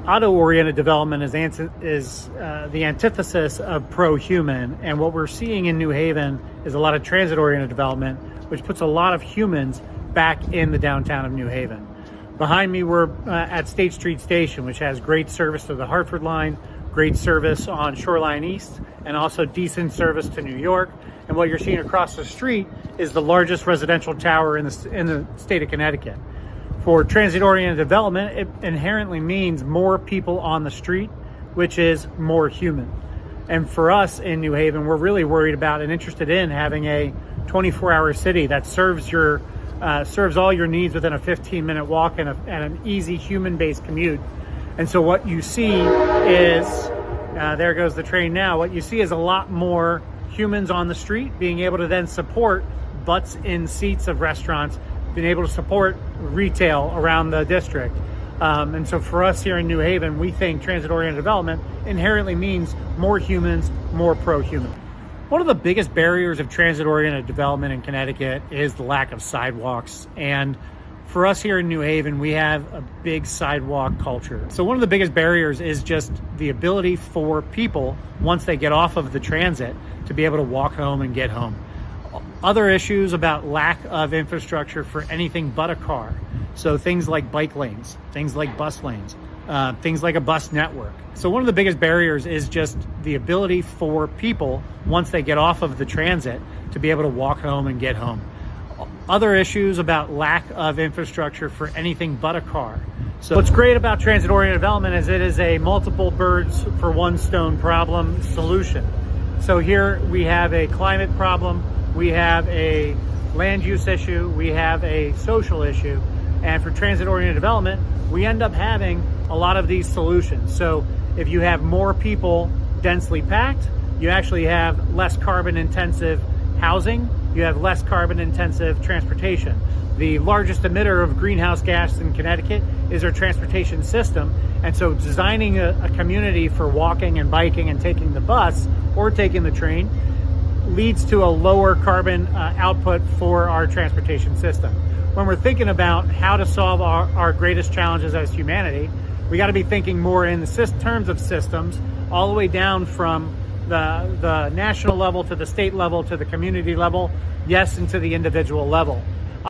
Auto-oriented development is the antithesis of pro-human, and what we're seeing in New Haven is a lot of transit-oriented development, which puts a lot of humans back in the downtown of New Haven. Behind me, we're at State Street Station, which has great service to the Hartford line, great service on Shoreline East, and also decent service to New York. And what you're seeing across the street is the largest residential tower in the state of Connecticut. For transit-oriented development, it inherently means more people on the street, which is more human. And for us in New Haven, we're really worried about and interested in having a 24-hour city that serves all your needs within a 15-minute walk and an easy human-based commute. And so what you see is, there goes the train now, what you see is a lot more humans on the street being able to then support butts in seats of restaurants, being able to support retail around the district. And so for us here in New Haven, we think transit-oriented development inherently means more humans, more pro-human. One of the biggest barriers of transit-oriented development in Connecticut is the lack of sidewalks. And for us here in New Haven, we have a big sidewalk culture. So one of the biggest barriers is just the ability for people, once they get off of the transit, to be able to walk home and get home. Other issues about lack of infrastructure for anything but a car. So things like bike lanes, things like bus lanes, things like a bus network. So one of the biggest barriers is just the ability for people, once they get off of the transit, to be able to walk home and get home. Other issues about lack of infrastructure for anything but a car. So what's great about transit-oriented development is it is a multiple birds for one stone problem solution. So here we have a climate problem, we have a land use issue, we have a social issue, and for transit-oriented development, we end up having a lot of these solutions. So if you have more people densely packed, you actually have less carbon-intensive housing, you have less carbon-intensive transportation. The largest emitter of greenhouse gas in Connecticut is our transportation system, and so designing a community for walking and biking and taking the bus or taking the train leads to a lower carbon output for our transportation system. When we're thinking about how to solve our greatest challenges as humanity, we got to be thinking more in the terms of systems, all the way down from the national level to the state level to the community level, yes, and to the individual level.